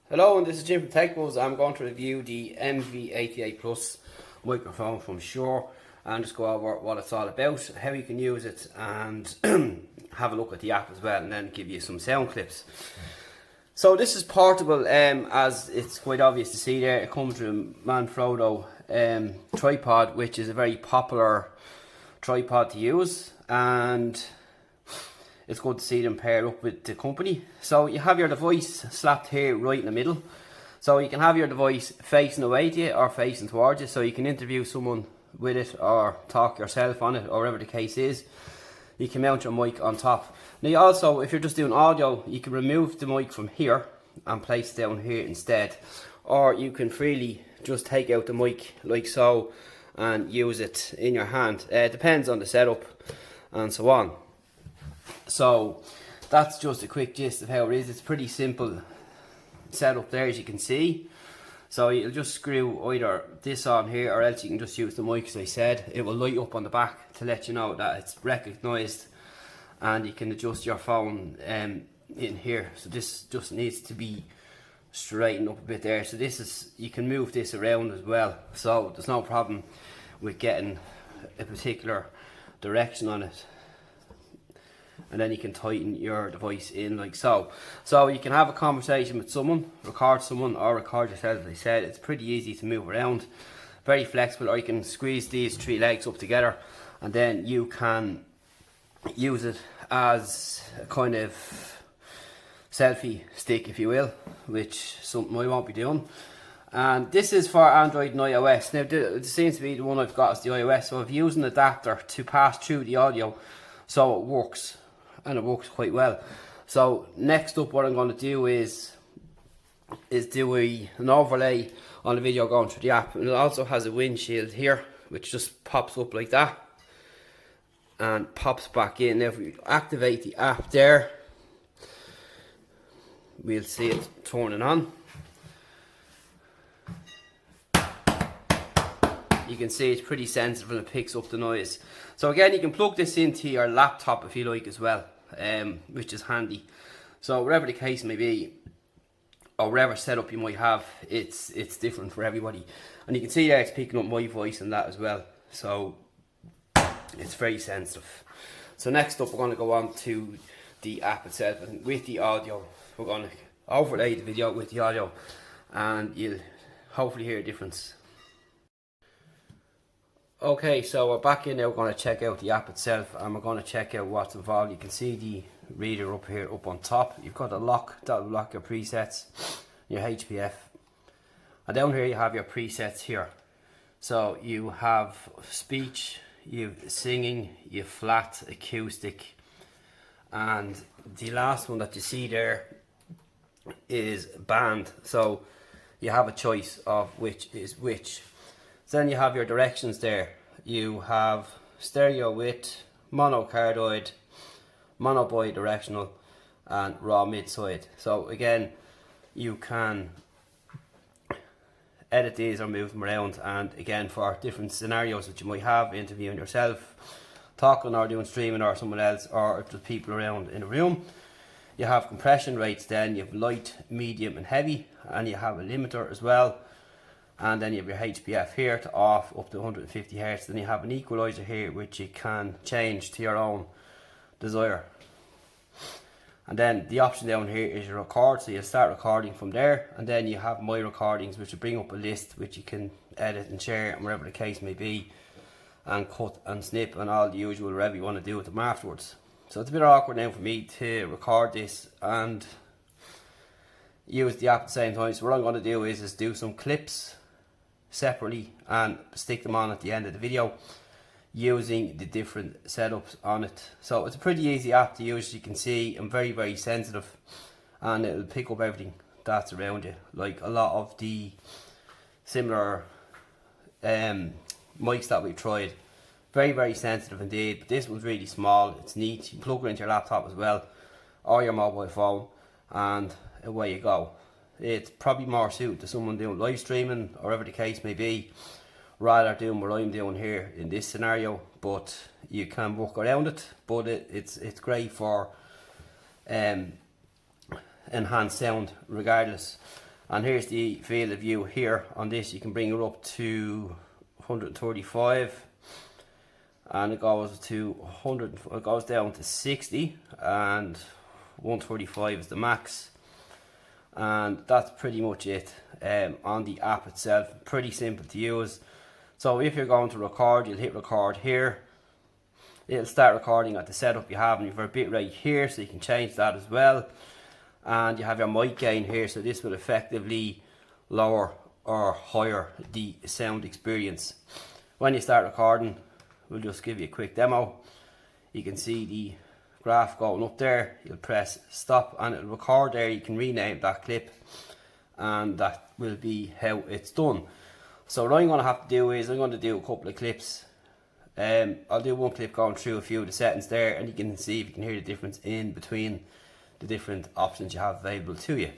Hello, and this is Jim from TechBuzz. I'm going to review the MV88 Plus microphone from SHURE and just go over what it's all about, how you can use it, and have a look at the app as well, and then give you some sound clips. So this is portable, as it's quite obvious to see there. It comes with a Manfrotto tripod, which is a very popular tripod to use, and it's good to see them pair up with the company. So you have your device slapped here right in the middle. So you can have your device facing away to you or facing towards you, so you can interview someone with it or talk yourself on it, or whatever the case is. You can mount your mic on top. Now you also, if you're just doing audio, you can remove the mic from here and place it down here instead. Or you can freely just take out the mic like so and use it in your hand. It depends on the setup and so on. So that's just a quick gist of how it is. It's pretty simple setup there, as you can see. So you'll just screw either this on here, or else you can just use the mic as I said. It will light up on the back to let you know that it's recognised, and you can adjust your phone in here. So this just needs to be straightened up a bit there. So this is, you can move this around as well, so there's no problem with getting a particular direction on it. And then you can tighten your device in like so. So you can have a conversation with someone, record someone, or record yourself. As I said, it's pretty easy to move around, very flexible. Or you can squeeze these three legs up together, and then you can use it as a kind of selfie stick, if you will, which something I won't be doing. And this is for Android and iOS. Now it seems to be the one I've got is the iOS, so I've used an adapter to pass through the audio, so it works. And it works quite well. So next up, what I'm going to do is do an overlay on the video going through the app. And it also has a windshield here, which just pops up like that and pops back in. Now if we activate the app there, we'll see it turning on. You can see it's pretty sensitive and it picks up the noise. So again, you can plug this into your laptop if you like as well, which is handy. So whatever the case may be, or whatever setup you might have, it's different for everybody. And you can see there it's picking up my voice and that as well. So it's very sensitive. So next up, we're going to go on to the app itself, and with the audio, we're going to overlay the video with the audio, and you'll hopefully hear a difference. Okay, so we're back in now. We're going to check out the app itself, and we're going to check out what's involved. You can see the reader up here, up on top. You've got a lock that will lock your presets, your HPF, and down here you have your presets here. So you have speech, you've singing, you've flat, acoustic, and the last one that you see there is band. So you have a choice of which is which. So then you have your directions there. You have stereo width, mono cardioid, mono bidirectional, and raw mid-side. So again, you can edit these or move them around, and again for different scenarios that you might have, interviewing yourself, talking or doing streaming or someone else, or if there's people around in a room. You have compression rates, then you have light, medium and heavy, and you have a limiter as well. And then you have your HPF here to off up to 150 Hz. Then you have an equalizer here, which you can change to your own desire. And then the option down here is your record, so you'll start recording from there. And then you have my recordings, which will bring up a list which you can edit and share, and wherever the case may be, and cut and snip and all the usual whatever you want to do with them afterwards. So it's a bit awkward now for me to record this and use the app at the same time. So what I'm going to do is do some clips separately and stick them on at the end of the video using the different setups on it. So it's a pretty easy app to use. As you can see, I'm very sensitive, and it'll pick up everything that's around you, like a lot of the similar mics that we've tried. Very sensitive indeed, but this one's really small. It's neat. You can plug it into your laptop as well, or your mobile phone, and away you go. It's probably more suited to someone doing live streaming or whatever the case may be, rather doing what I'm doing here in this scenario. But you can work around it. But it's great for enhanced sound regardless. And here's the field of view here. On this you can bring it up to 135, and it goes to 100, it goes down to 60, and 135 is the max. And that's pretty much it on the app itself. Pretty simple to use. So if you're going to record, you'll hit record here. It'll start recording at the setup you have, and you've got a bit right here, so you can change that as well. And you have your mic gain here, so this will effectively lower or higher the sound experience. When you start recording, we'll just give you a quick demo. You can see the graph going up there. You'll press stop and it'll record there. You can rename that clip, and that will be how it's done. So what I'm going to have to do is I'm going to do a couple of clips. I'll do one clip going through a few of the settings there, and you can see if you can hear the difference in between the different options you have available to you.